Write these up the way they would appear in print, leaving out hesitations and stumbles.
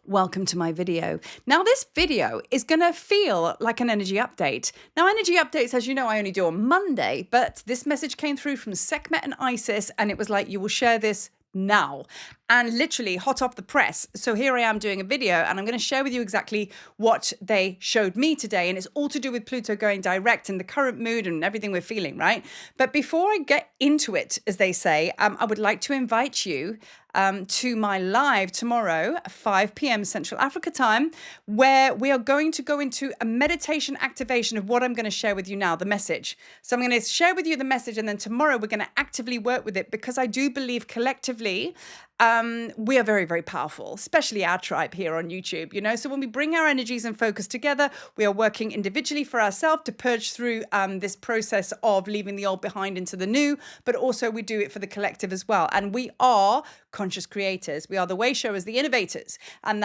Welcome to my video. Now, this video is going to feel like an energy update. Now, energy updates, as you know, I only do on Monday, but this message came through from Sekhmet and Isis, and it was like, you will share this now, and literally hot off the press. So here I am doing a video, and I'm going to share with you exactly what they showed me today. And it's all to do with Pluto going direct and the current mood and everything we're feeling, right? But before I get into it, as they say, I would like to invite you to my live tomorrow, 5 p.m. Central Africa time, where we are going to go into a meditation activation of what I'm going to share with you now, the message. So I'm going to share with you the message, and then tomorrow we're going to actively work with it, because I do believe collectively we are very, very powerful, especially our tribe here on YouTube, you know. So when we bring our energies and focus together, we are working individually for ourselves to purge through this process of leaving the old behind into the new, but also we do it for the collective as well. And we are conscious creators. We are the way showers, the innovators, and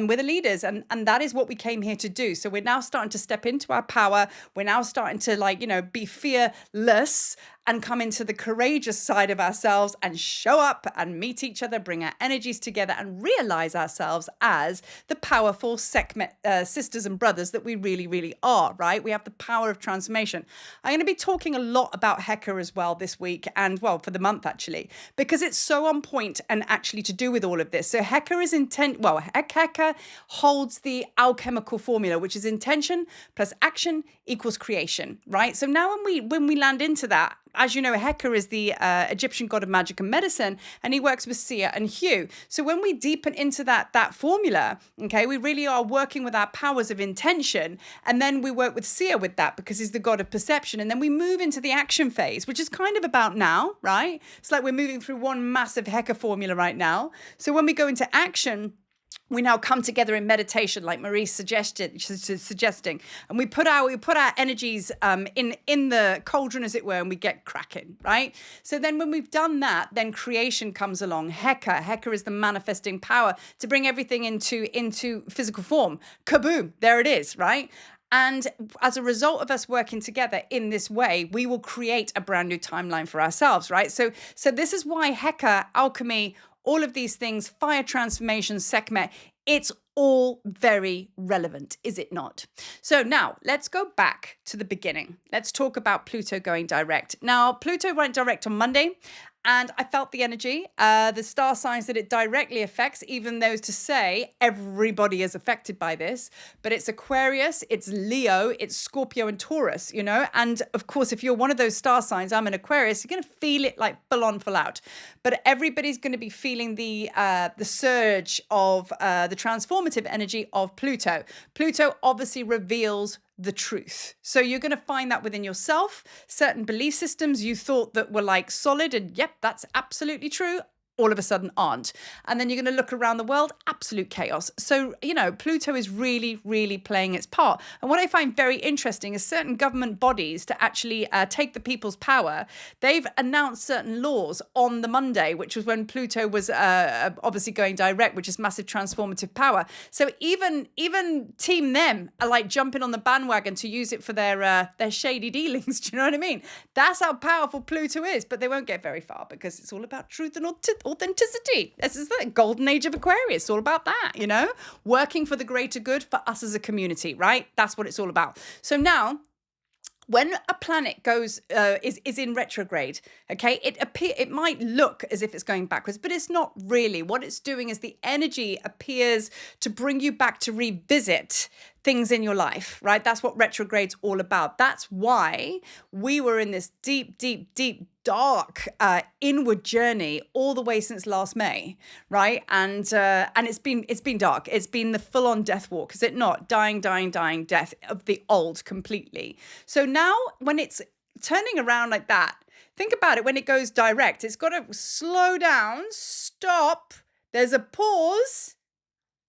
we're the leaders, and that is what we came here to do. So we're now starting to step into our power. We're now starting to be fearless and come into the courageous side of ourselves and show up and meet each other, bring our energies together, and realize ourselves as the powerful Sekhmet sisters and brothers that we really, really are, right? We have the power of transformation. I'm going to be talking a lot about Heka as well this week, and well, for the month actually, because it's so on point and actually to do with all of this. So Heka is Heka holds the alchemical formula, which is intention plus action equals creation, right? So now when we land into that, as you know, Heka is the Egyptian god of magic and medicine, and he works with Sia and Hu. So when we deepen into that formula, okay, we really are working with our powers of intention, and then we work with Sia with that, because he's the god of perception, and then we move into the action phase, which is kind of about now, right? It's like we're moving through one massive Heka formula right now. So when we go into action, we now come together in meditation, like Marie's suggesting, and we put our energies in the cauldron, as it were, and we get cracking, right? So then when we've done that, then creation comes along. Heka is the manifesting power to bring everything into physical form. Kaboom, there it is, right? And as a result of us working together in this way, we will create a brand new timeline for ourselves, right? So this is why Heka, alchemy, all of these things, fire transformation, Sekhmet, it's all very relevant, is it not? So now let's go back to the beginning. Let's talk about Pluto going direct. Now, Pluto went direct on Monday, and I felt the energy, the star signs that it directly affects, even those to say everybody is affected by this, but it's Aquarius, it's Leo, it's Scorpio and Taurus, you know? And of course, if you're one of those star signs, I'm an Aquarius, you're going to feel it like full on, full out. But everybody's going to be feeling the surge of the transformative energy of Pluto. Pluto obviously reveals the truth. So you're going to find that within yourself, certain belief systems you thought that were like solid and yep, that's absolutely true, all of a sudden aren't. And then you're going to look around the world, absolute chaos. So, you know, Pluto is really, really playing its part. And what I find very interesting is certain government bodies to actually take the people's power. They've announced certain laws on the Monday, which was when Pluto was obviously going direct, which is massive transformative power. So even Team Them are like jumping on the bandwagon to use it for their shady dealings. Do you know what I mean? That's how powerful Pluto is, but they won't get very far, because it's all about truth and authenticity. This is the golden age of Aquarius. It's all about that, you know, working for the greater good for us as a community, right? That's what it's all about. So now, when a planet goes is in retrograde, okay, it might look as if it's going backwards, but it's not really. What it's doing is the energy appears to bring you back to revisit things in your life, right? That's what retrograde's all about. That's why we were in this deep, deep, deep, dark inward journey all the way since last May, right? And it's been dark. It's been the full-on death walk, is it not? Dying, death of the old completely. So now when it's turning around like that, think about it. When it goes direct, it's got to slow down, stop. There's a pause.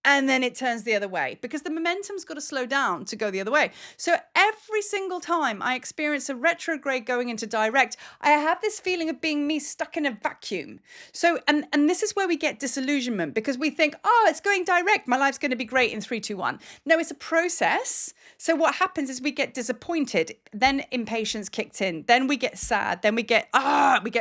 And then it turns the other way, because the momentum's got to slow down to go the other way. So every single time I experience a retrograde going into direct, I have this feeling of being me stuck in a vacuum. So, and this is where we get disillusionment, because we think, oh, it's going direct, my life's going to be great in 3, 2, 1. No, it's a process. So what happens is we get disappointed, then impatience kicked in, then we get sad, then we get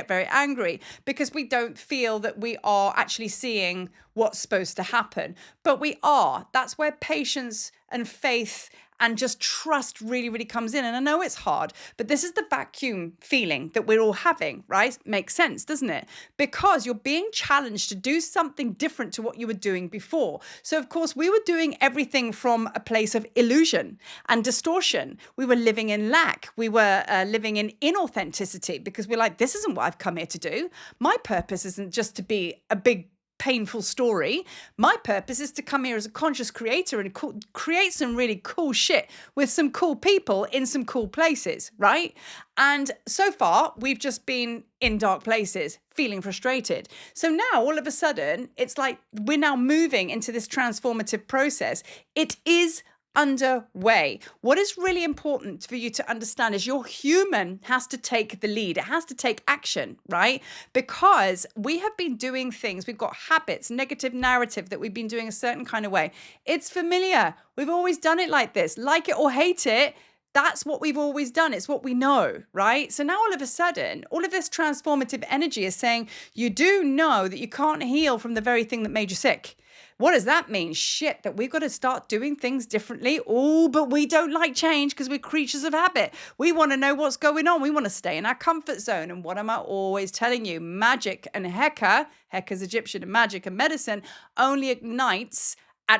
very angry, because we don't feel that we are actually seeing what's supposed to happen. But we are. That's where patience and faith and just trust really, really comes in. And I know it's hard, but this is the vacuum feeling that we're all having, right? Makes sense, doesn't it? Because you're being challenged to do something different to what you were doing before. So, of course, we were doing everything from a place of illusion and distortion. We were living in lack. We were living in inauthenticity because we're like, this isn't what I've come here to do. My purpose isn't just to be a big painful story. My purpose is to come here as a conscious creator and create some really cool shit with some cool people in some cool places, right? And so far, we've just been in dark places, feeling frustrated. So now, all of a sudden, it's like we're now moving into this transformative process. It is underway. What is really important for you to understand is your human has to take the lead. It has to take action, right? Because we have been doing things, we've got habits, negative narrative that we've been doing a certain kind of way. It's familiar. We've always done it like this. Like it or hate it, that's what we've always done. It's what we know, right? So now all of a sudden, all of this transformative energy is saying, you do know that you can't heal from the very thing that made you sick. What does that mean? Shit, that we've got to start doing things differently. Oh, but we don't like change because we're creatures of habit. We want to know what's going on. We want to stay in our comfort zone. And what am I always telling you? Magic and Heka's Egyptian and magic and medicine only ignites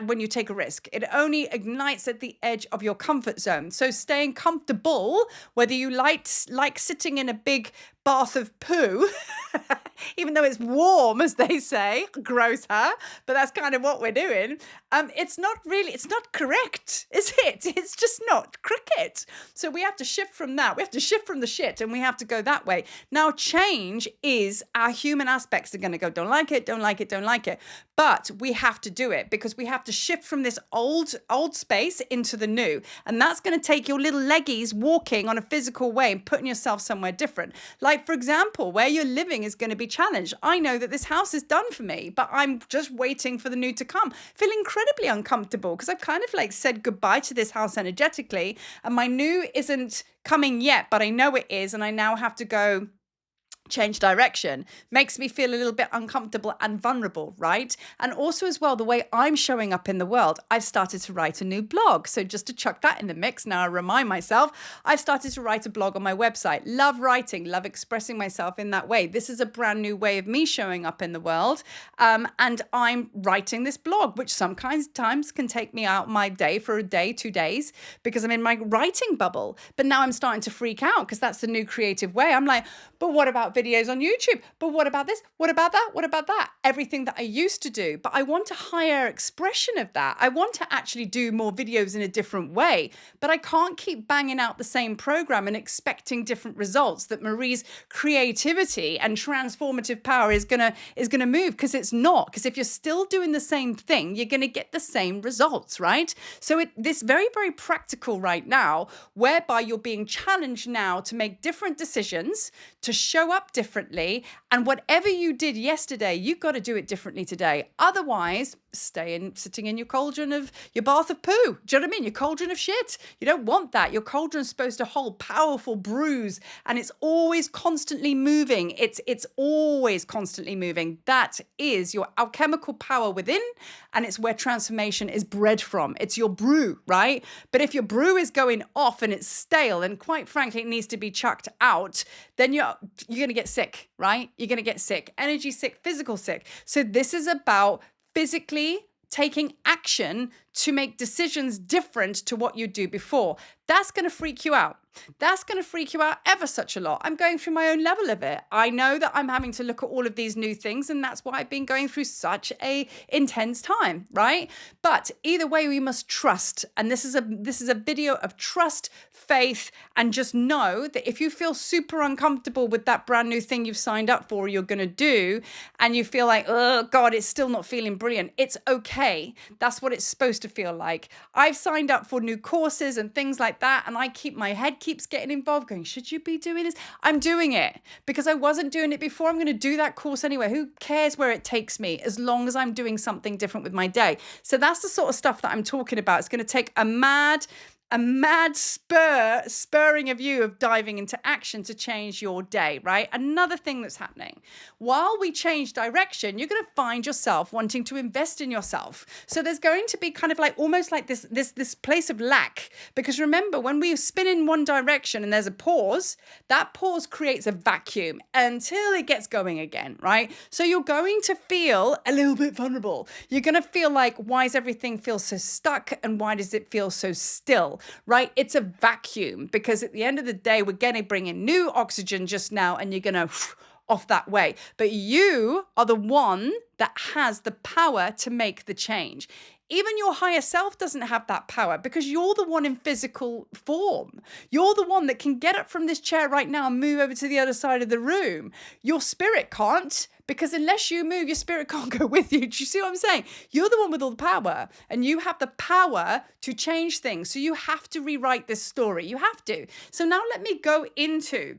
when you take a risk. It only ignites at the edge of your comfort zone. So staying comfortable, whether you like sitting in a big bath of poo, even though it's warm, as they say, gross, huh? But that's kind of what we're doing. It's not correct, is it? It's just not cricket. So we have to shift from that. We have to shift from the shit and we have to go that way. Now, change is our human aspects are going to go, don't like it, don't like it, don't like it. But we have to do it because we have to shift from this old space into the new. And that's going to take your little leggies walking on a physical way and putting yourself somewhere different. Like, for example, where you're living is going to be challenged. I know that this house is done for me, but I'm just waiting for the new to come. Feel incredibly uncomfortable because I've kind of like said goodbye to this house energetically, and my new isn't coming yet, but I know it is, and I now have to go change direction. Makes me feel a little bit uncomfortable and vulnerable, right? And also as well, the way I'm showing up in the world, I've started to write a new blog. So just to chuck that in the mix, now I remind myself, I've started to write a blog on my website. Love writing, love expressing myself in that way. This is a brand new way of me showing up in the world. And I'm writing this blog, which sometimes can take me out my day for a day, 2 days, because I'm in my writing bubble. But now I'm starting to freak out because that's the new creative way. I'm like, but what about videos on YouTube? But what about this? What about that? What about that? Everything that I used to do. But I want a higher expression of that. I want to actually do more videos in a different way. But I can't keep banging out the same program and expecting different results, that Marie's creativity and transformative power is gonna move, because it's not. Because if you're still doing the same thing, you're gonna get the same results, right? So this very, very practical right now, whereby you're being challenged now to make different decisions, to show up differently, and whatever you did yesterday, you've got to do it differently today. Otherwise, sitting in your cauldron of your bath of poo. Do you know what I mean? Your cauldron of shit. You don't want that. Your cauldron's supposed to hold powerful brews, and it's always constantly moving. It's always constantly moving. That is your alchemical power within, and it's where transformation is bred from. It's your brew, right? But if your brew is going off and it's stale, and quite frankly, it needs to be chucked out, then you're going to get sick, right? You're going to get sick, energy sick, physical sick. So this is about physically taking action to make decisions different to what you do before. That's going to freak you out. That's going to freak you out ever such a lot. I'm going through my own level of it. I know that I'm having to look at all of these new things, and that's why I've been going through such a intense time, right? But either way, we must trust. And this is a video of trust, faith, and just know that if you feel super uncomfortable with that brand new thing you've signed up for, you're going to do, and you feel like, oh God, it's still not feeling brilliant, it's okay. That's what it's supposed to feel like. I've signed up for new courses and things like that, and my head keeps getting involved, going, should you be doing this? I'm doing it because I wasn't doing it before. I'm going to do that course anyway. Who cares where it takes me, as long as I'm doing something different with my day? So that's the sort of stuff that I'm talking about. It's going to take a mad a mad spurring of you of diving into action to change your day, right? Another thing that's happening. While we change direction, you're going to find yourself wanting to invest in yourself. So there's going to be kind of like almost like this place of lack. Because remember, when we spin in one direction and there's a pause, that pause creates a vacuum until it gets going again, right? So you're going to feel a little bit vulnerable. You're going to feel like, why does everything feel so stuck and why does it feel so still? Right? It's a vacuum because at the end of the day, we're going to bring in new oxygen just now and you're going to off that way. But you are the one that has the power to make the change. Even your higher self doesn't have that power because you're the one in physical form. You're the one that can get up from this chair right now and move over to the other side of the room. Your spirit can't, because unless you move, your spirit can't go with you. Do you see what I'm saying? You're the one with all the power and you have the power to change things. So you have to rewrite this story. You have to. So now let me go into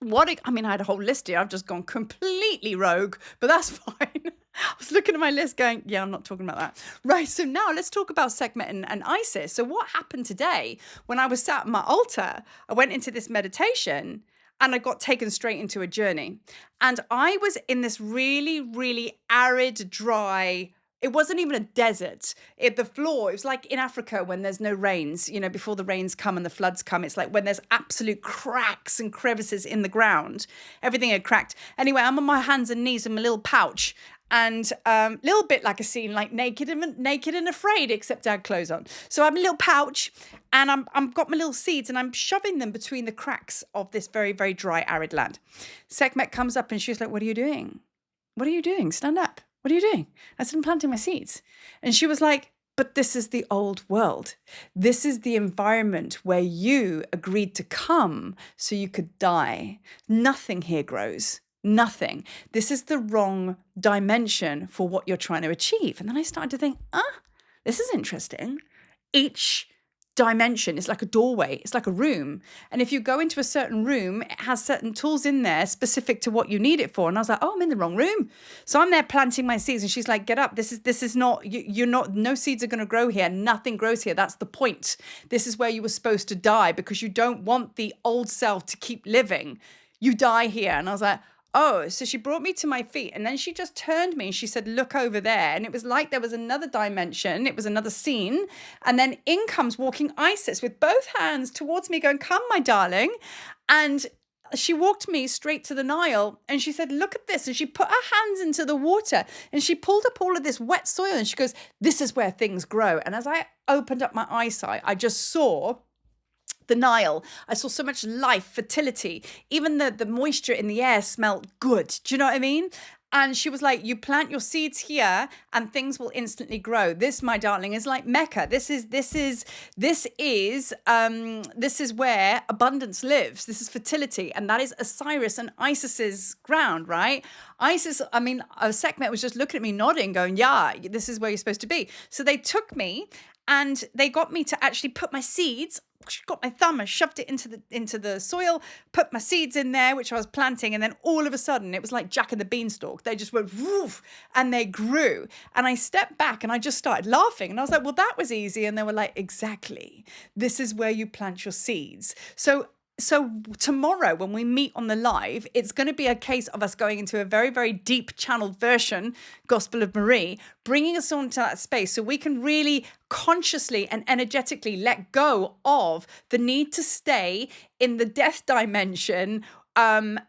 I had a whole list here. I've just gone completely rogue, but that's fine. I was looking at my list going, yeah, I'm not talking about that. Right, so now let's talk about Sekhmet and Isis. So what happened today when I was sat at my altar, I went into this meditation and I got taken straight into a journey. And I was in this really, really arid, dry, it wasn't even a desert. The floor, it was like in Africa when there's no rains, before the rains come and the floods come. It's like when there's absolute cracks and crevices in the ground. Everything had cracked. Anyway, I'm on my hands and knees in my little pouch. And a little bit like a scene, like naked and afraid, except I had clothes on. So I'm a little pouch and I've got my little seeds and I'm shoving them between the cracks of this very, very dry, arid land. Sekhmet comes up and she's like, what are you doing? What are you doing? Stand up. What are you doing? I said, I'm planting my seeds. And she was like, but this is the old world. This is the environment where you agreed to come so you could die. Nothing here grows. Nothing. This is the wrong dimension for what you're trying to achieve. And then I started to think, this is interesting. Each dimension is like a doorway. It's like a room. And if you go into a certain room, it has certain tools in there specific to what you need it for. And I was like, oh, I'm in the wrong room. So I'm there planting my seeds. And she's like, get up. This is not, you're not, no seeds are going to grow here. Nothing grows here. That's the point. This is where you were supposed to die because you don't want the old self to keep living. You die here. And I was like, oh, so she brought me to my feet and then she just turned me and she said, look over there. And it was like there was another dimension. It was another scene. And then in comes walking Isis with both hands towards me going, come, my darling. And she walked me straight to the Nile and she said, look at this. And she put her hands into the water and she pulled up all of this wet soil and she goes, this is where things grow. And as I opened up my eyesight, I just saw the Nile. I saw so much life, fertility. Even the moisture in the air smelled good. Do you know what I mean? And she was like, you plant your seeds here and things will instantly grow. This, my darling, is like Mecca. This is where abundance lives. This is fertility. And that is Osiris and Isis's ground, right? Sekhmet was just looking at me nodding, going, yeah, this is where you're supposed to be. So they took me and they got me to actually put my seeds. She got my thumb and shoved it into the soil, put my seeds in there, which I was planting. And then all of a sudden, it was like Jack and the Beanstalk. They just went woof and they grew. And I stepped back and I just started laughing. And I was like, well, that was easy. And they were like, exactly. This is where you plant your seeds. So tomorrow when we meet on the live, it's going to be a case of us going into a very, very deep channeled version, Gospel of Marie, bringing us onto that space so we can really consciously and energetically let go of the need to stay in the death dimension and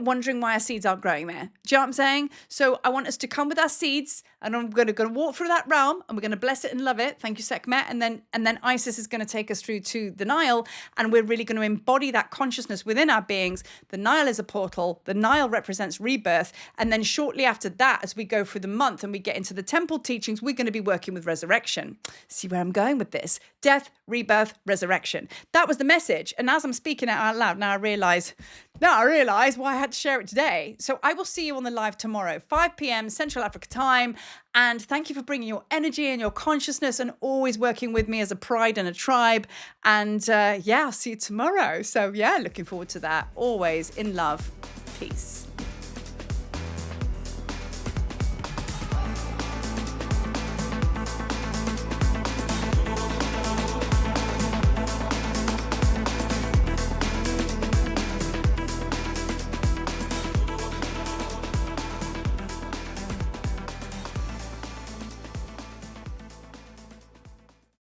wondering why our seeds aren't growing there. Do you know what I'm saying? So I want us to come with our seeds and I'm going to walk through that realm and we're going to bless it and love it. Thank you, Sekhmet. And then Isis is going to take us through to the Nile and we're really going to embody that consciousness within our beings. The Nile is a portal. The Nile represents rebirth. And then shortly after that, as we go through the month and we get into the temple teachings, we're going to be working with resurrection. See where I'm going with this? Death, rebirth, resurrection. That was the message. And as I'm speaking it out loud, now I realize why I had to share it today. So I will see you on the live tomorrow, 5 p.m. Central Africa time. And thank you for bringing your energy and your consciousness and always working with me as a pride and a tribe. And I'll see you tomorrow. So looking forward to that. Always in love. Peace.